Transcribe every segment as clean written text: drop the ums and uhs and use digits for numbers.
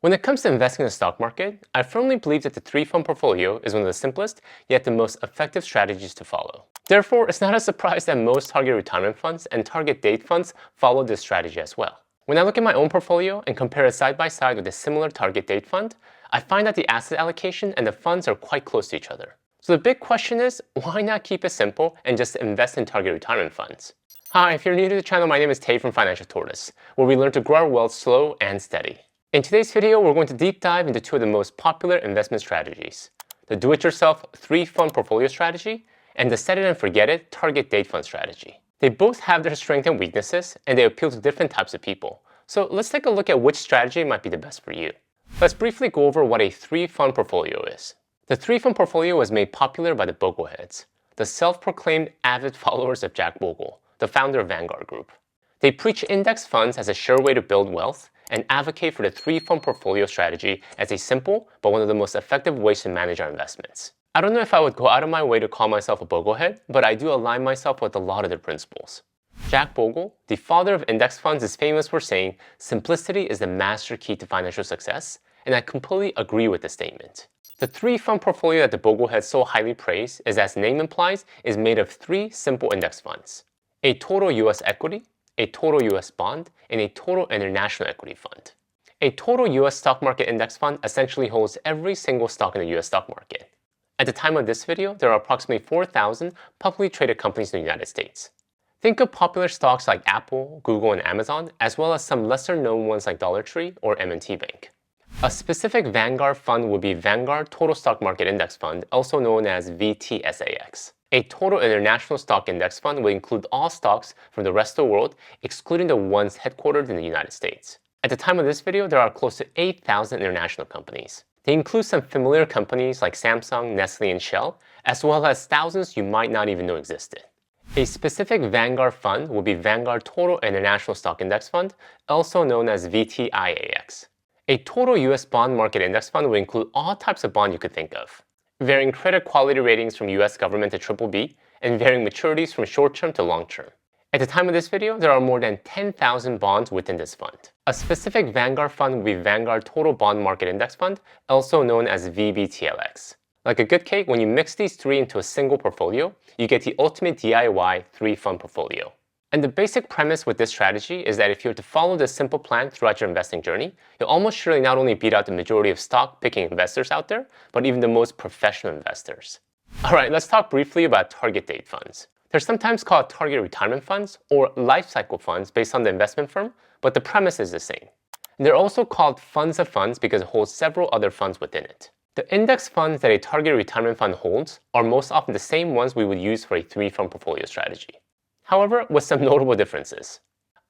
When it comes to investing in the stock market, I firmly believe that the three-fund portfolio is one of the simplest, yet the most effective strategies to follow. Therefore, it's not a surprise that most target retirement funds and target date funds follow this strategy as well. When I look at my own portfolio and compare it side by side with a similar target date fund, I find that the asset allocation and the funds are quite close to each other. So the big question is, why not keep it simple and just invest in target retirement funds? Hi, if you're new to the channel, my name is Tay from Financial Tortoise, where we learn to grow our wealth slow and steady. In today's video, we're going to deep dive into two of the most popular investment strategies: the do-it-yourself three-fund portfolio strategy and the set-it-and-forget-it target date fund strategy. They both have their strengths and weaknesses, and they appeal to different types of people. So let's take a look at which strategy might be the best for you. Let's briefly go over what a three-fund portfolio is. The three-fund portfolio was made popular by the Bogleheads, the self-proclaimed avid followers of Jack Bogle, the founder of Vanguard Group. They preach index funds as a sure way to build wealth and advocate for the three-fund portfolio strategy as a simple but one of the most effective ways to manage our investments. I don't know if I would go out of my way to call myself a Boglehead, but I do align myself with a lot of their principles. Jack Bogle, the father of index funds, is famous for saying, "Simplicity is the master key to financial success," and I completely agree with the statement. The three-fund portfolio that the Bogleheads so highly praise is, as the name implies, is made of three simple index funds: a total US equity, a total US bond, and a total international equity fund. A total US stock market index fund essentially holds every single stock in the US stock market. At the time of this video, there are approximately 4,000 publicly traded companies in the United States. Think of popular stocks like Apple, Google, and Amazon, as well as some lesser-known ones like Dollar Tree or M&T Bank. A specific Vanguard fund would be Vanguard Total Stock Market Index Fund, also known as VTSAX. A total international stock index fund will include all stocks from the rest of the world, excluding the ones headquartered in the United States. At the time of this video, there are close to 8,000 international companies. They include some familiar companies like Samsung, Nestle, and Shell, as well as thousands you might not even know existed. A specific Vanguard fund will be Vanguard Total International Stock Index Fund, also known as VTIAX. A total US bond market index fund will include all types of bonds you could think of, varying credit quality ratings from US government to BBB, and varying maturities from short-term to long-term. At the time of this video, there are more than 10,000 bonds within this fund. A specific Vanguard fund will be Vanguard Total Bond Market Index Fund, also known as VBTLX. Like a good cake, when you mix these three into a single portfolio, you get the ultimate DIY three-fund portfolio. And the basic premise with this strategy is that if you were to follow this simple plan throughout your investing journey, you'll almost surely not only beat out the majority of stock-picking investors out there, but even the most professional investors. Alright, let's talk briefly about target date funds. They're sometimes called target retirement funds or life cycle funds based on the investment firm, but the premise is the same. And they're also called funds of funds because it holds several other funds within it. The index funds that a target retirement fund holds are most often the same ones we would use for a three-fund portfolio strategy. However, with some notable differences.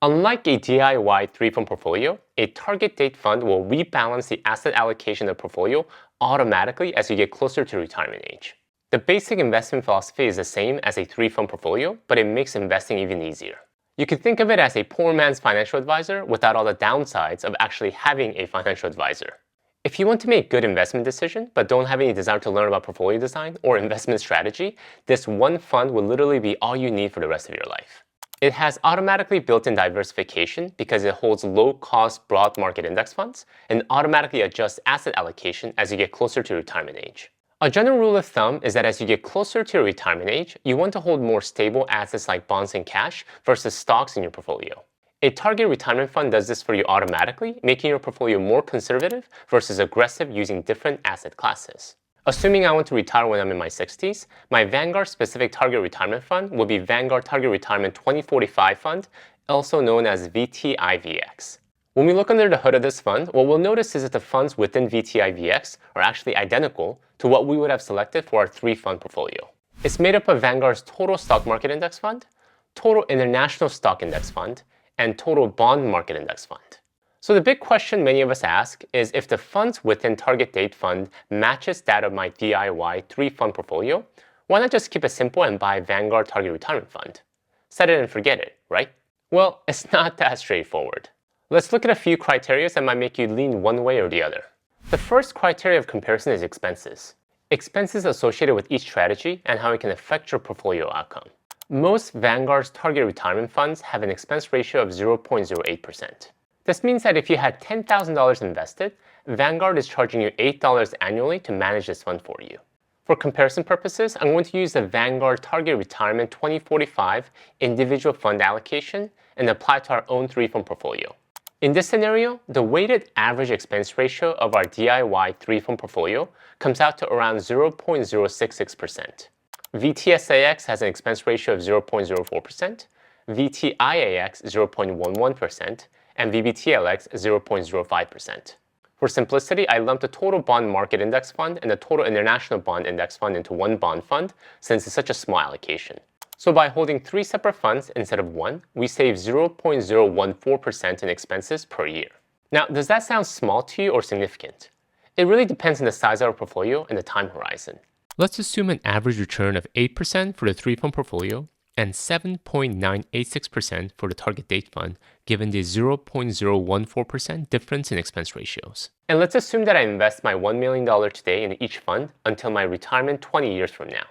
Unlike a DIY three-fund portfolio, a target date fund will rebalance the asset allocation of the portfolio automatically as you get closer to retirement age. The basic investment philosophy is the same as a three-fund portfolio, but it makes investing even easier. You can think of it as a poor man's financial advisor without all the downsides of actually having a financial advisor. If you want to make good investment decisions but don't have any desire to learn about portfolio design or investment strategy, this one fund will literally be all you need for the rest of your life. It has automatically built-in diversification because it holds low-cost broad market index funds and automatically adjusts asset allocation as you get closer to retirement age. A general rule of thumb is that as you get closer to your retirement age, you want to hold more stable assets like bonds and cash versus stocks in your portfolio. A target retirement fund does this for you automatically, making your portfolio more conservative versus aggressive using different asset classes. Assuming I want to retire when I'm in my 60s, my Vanguard specific target retirement fund will be Vanguard Target Retirement 2045 Fund, also known as VTIVX. When we look under the hood of this fund, what we'll notice is that the funds within VTIVX are actually identical to what we would have selected for our three-fund portfolio. It's made up of Vanguard's Total Stock Market Index Fund, Total International Stock Index Fund, and Total Bond Market Index Fund. So the big question many of us ask is if the funds within target date fund matches that of my DIY three-fund portfolio, why not just keep it simple and buy Vanguard Target Retirement Fund? Set it and forget it, right? Well, it's not that straightforward. Let's look at a few criteria that might make you lean one way or the other. The first criteria of comparison is expenses. Expenses associated with each strategy and how it can affect your portfolio outcome. Most Vanguard's target retirement funds have an expense ratio of 0.08%. This means that if you had $10,000 invested, Vanguard is charging you $8 annually to manage this fund for you. For comparison purposes, I'm going to use the Vanguard Target Retirement 2045 individual fund allocation and apply it to our own 3-fund portfolio. In this scenario, the weighted average expense ratio of our DIY 3-fund portfolio comes out to around 0.066%. VTSAX has an expense ratio of 0.04%, VTIAX 0.11%, and VBTLX 0.05%. For simplicity, I lumped the total bond market index fund and the total international bond index fund into one bond fund since it's such a small allocation. So by holding 3 separate funds instead of one, we save 0.014% in expenses per year. Now, does that sound small to you or significant? It really depends on the size of our portfolio and the time horizon. Let's assume an average return of 8% for the 3-fund portfolio and 7.986% for the target date fund, given the 0.014% difference in expense ratios. And let's assume that I invest my $1 million today in each fund until my retirement 20 years from now.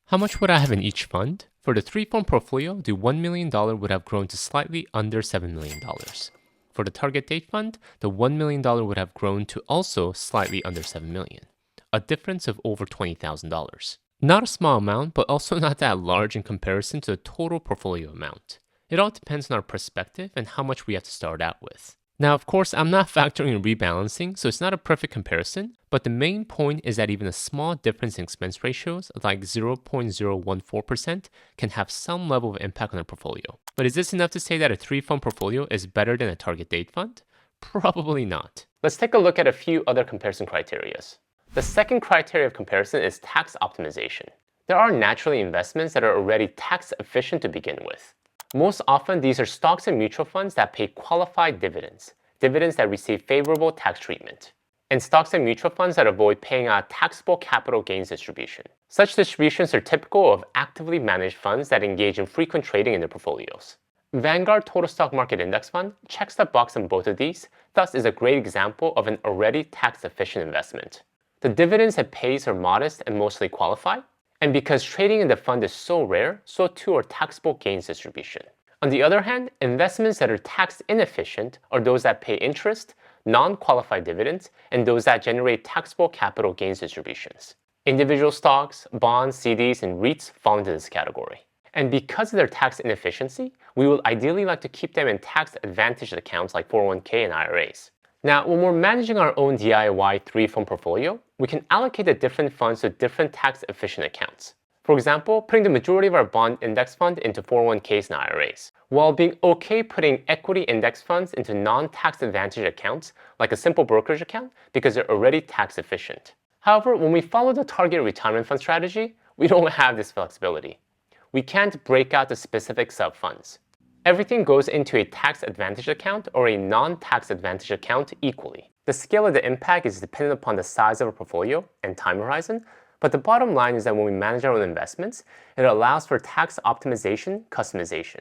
How much would I have in each fund? For the 3-fund portfolio, the $1 million would have grown to slightly under $7 million. For the target date fund, the $1 million would have grown to also slightly under $7 million, a difference of over $20,000. Not a small amount, but also not that large in comparison to the total portfolio amount. It all depends on our perspective and how much we have to start out with. Now, of course, I'm not factoring in rebalancing, so it's not a perfect comparison, but the main point is that even a small difference in expense ratios, like 0.014%, can have some level of impact on our portfolio. But is this enough to say that a 3-fund portfolio is better than a target date fund? Probably not. Let's take a look at a few other comparison criteria. The second criteria of comparison is tax optimization. There are naturally investments that are already tax efficient to begin with. Most often, these are stocks and mutual funds that pay qualified dividends, dividends that receive favorable tax treatment, and stocks and mutual funds that avoid paying out taxable capital gains distribution. Such distributions are typical of actively managed funds that engage in frequent trading in their portfolios. Vanguard Total Stock Market Index Fund checks the box on both of these, thus is a great example of an already tax-efficient investment. The dividends it pays are modest and mostly qualified, and because trading in the fund is so rare, so too are taxable gains distribution. On the other hand, investments that are tax inefficient are those that pay interest, non-qualified dividends, and those that generate taxable capital gains distributions. Individual stocks, bonds, CDs, and REITs fall into this category. And because of their tax inefficiency, we would ideally like to keep them in tax-advantaged accounts like 401k and IRAs. Now, when we're managing our own DIY 3-fund portfolio, we can allocate the different funds to different tax-efficient accounts. For example, putting the majority of our bond index fund into 401ks and IRAs, while being okay putting equity index funds into non-tax advantaged accounts like a simple brokerage account because they're already tax efficient. However, when we follow the target retirement fund strategy, we don't have this flexibility. We can't break out the specific sub-funds. Everything goes into a tax-advantaged account or a non-tax advantaged account equally. The scale of the impact is dependent upon the size of our portfolio and time horizon, but the bottom line is that when we manage our own investments, it allows for tax optimization, customization.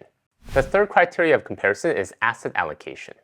The third criteria of comparison is asset allocation.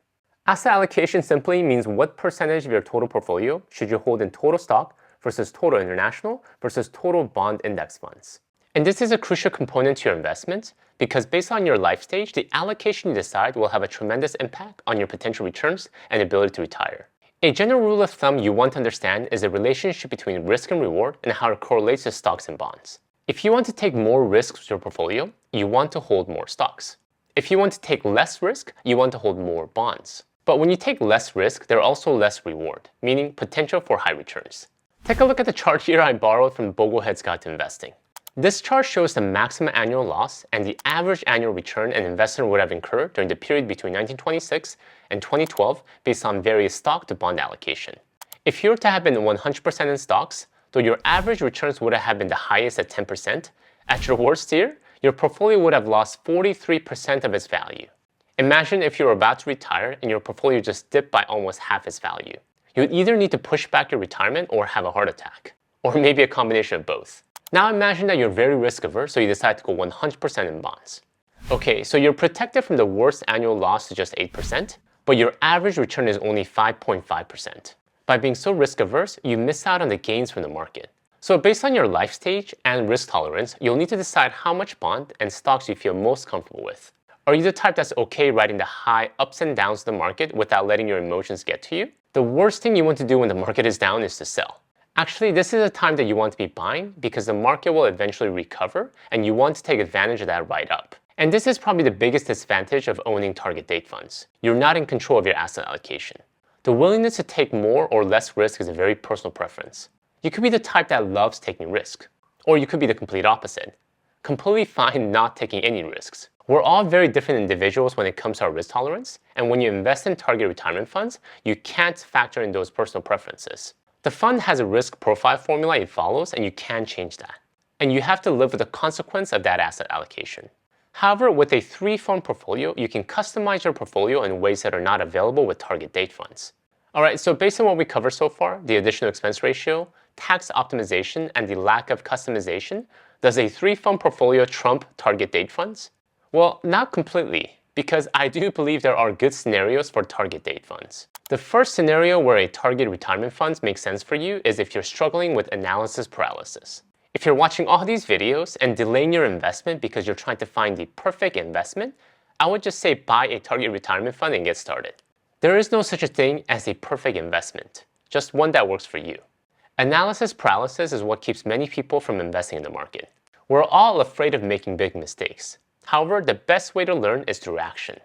Asset allocation simply means what percentage of your total portfolio should you hold in total stock versus total international versus total bond index funds. And this is a crucial component to your investments because based on your life stage, the allocation you decide will have a tremendous impact on your potential returns and ability to retire. A general rule of thumb you want to understand is the relationship between risk and reward and how it correlates to stocks and bonds. If you want to take more risks with your portfolio, you want to hold more stocks. If you want to take less risk, you want to hold more bonds. But when you take less risk, there are also less reward, meaning potential for high returns. Take a look at the chart here I borrowed from Boglehead's Guide to Investing. This chart shows the maximum annual loss and the average annual return an investor would have incurred during the period between 1926 and 2012 based on various stock to bond allocation. If you were to have been 100% in stocks, though your average returns would have been the highest at 10%, at your worst year, your portfolio would have lost 43% of its value. Imagine if you were about to retire and your portfolio just dipped by almost half its value. You would either need to push back your retirement or have a heart attack, or maybe a combination of both. Now imagine that you're very risk averse, so you decide to go 100% in bonds. Okay, so you're protected from the worst annual loss to just 8%, but your average return is only 5.5%. By being so risk averse, you miss out on the gains from the market. So based on your life stage and risk tolerance, you'll need to decide how much bond and stocks you feel most comfortable with. Are you the type that's okay riding the high ups and downs of the market without letting your emotions get to you? The worst thing you want to do when the market is down is to sell. Actually, this is a time that you want to be buying because the market will eventually recover and you want to take advantage of that ride up. And this is probably the biggest disadvantage of owning target date funds. You're not in control of your asset allocation. The willingness to take more or less risk is a very personal preference. You could be the type that loves taking risk, or you could be the complete opposite. Completely fine not taking any risks. We're all very different individuals when it comes to our risk tolerance, and when you invest in target retirement funds, you can't factor in those personal preferences. The fund has a risk profile formula it follows, and you can't change that. And you have to live with the consequence of that asset allocation. However, with a 3-fund portfolio, you can customize your portfolio in ways that are not available with target date funds. Alright, so based on what we covered so far, the additional expense ratio, tax optimization, and the lack of customization, does a 3-fund portfolio trump target date funds? Well, not completely, because I do believe there are good scenarios for target date funds. The first scenario where a target retirement fund makes sense for you is if you're struggling with analysis paralysis. If you're watching all these videos and delaying your investment because you're trying to find the perfect investment, I would just say buy a target retirement fund and get started. There is no such a thing as a perfect investment, just one that works for you. Analysis paralysis is what keeps many people from investing in the market. We're all afraid of making big mistakes. However, the best way to learn is through action.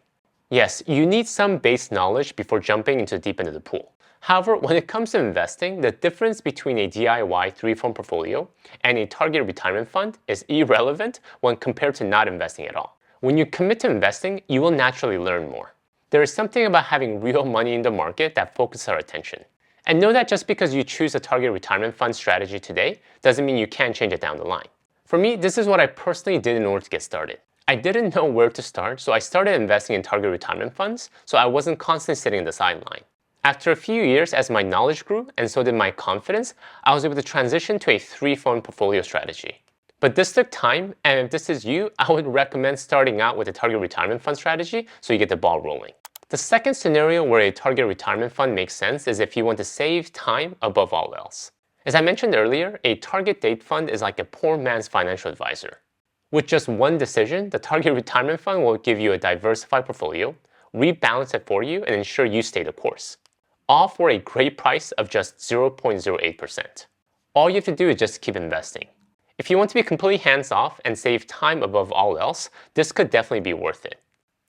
Yes, you need some base knowledge before jumping into the deep end of the pool. However, when it comes to investing, the difference between a DIY 3-fund portfolio and a target retirement fund is irrelevant when compared to not investing at all. When you commit to investing, you will naturally learn more. There is something about having real money in the market that focuses our attention. And know that just because you choose a target retirement fund strategy today doesn't mean you can't change it down the line. For me, this is what I personally did in order to get started. I didn't know where to start, so I started investing in target retirement funds so I wasn't constantly sitting on the sideline. After a few years, as my knowledge grew and so did my confidence, I was able to transition to a 3-fund portfolio strategy. But this took time, and if this is you, I would recommend starting out with a target retirement fund strategy so you get the ball rolling. The second scenario where a target retirement fund makes sense is if you want to save time above all else. As I mentioned earlier, a target date fund is like a poor man's financial advisor. With just one decision, the target retirement fund will give you a diversified portfolio, rebalance it for you, and ensure you stay the course. All for a great price of just 0.08%. All you have to do is just keep investing. If you want to be completely hands-off and save time above all else, this could definitely be worth it.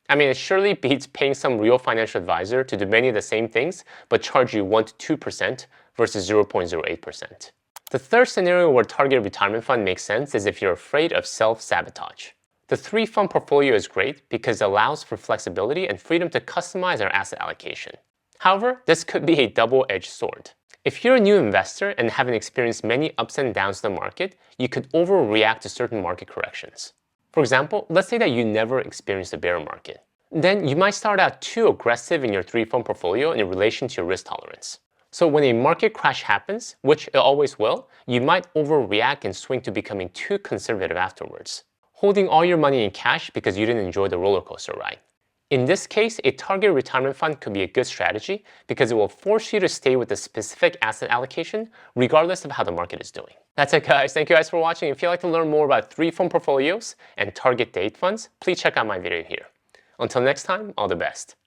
I mean, it surely beats paying some real financial advisor to do many of the same things, but charge you 1 to 2% versus 0.08%. The third scenario where target retirement fund makes sense is if you're afraid of self-sabotage. The 3-fund portfolio is great because it allows for flexibility and freedom to customize our asset allocation. However, this could be a double-edged sword. If you're a new investor and haven't experienced many ups and downs in the market, you could overreact to certain market corrections. For example, let's say that you never experienced a bear market. Then you might start out too aggressive in your 3-fund portfolio in relation to your risk tolerance. So when a market crash happens, which it always will, you might overreact and swing to becoming too conservative afterwards, holding all your money in cash because you didn't enjoy the roller coaster ride. In this case, a target retirement fund could be a good strategy because it will force you to stay with a specific asset allocation regardless of how the market is doing. That's it, guys. Thank you guys for watching. If you'd like to learn more about 3-fund portfolios and target date funds, please check out my video here. Until next time, all the best.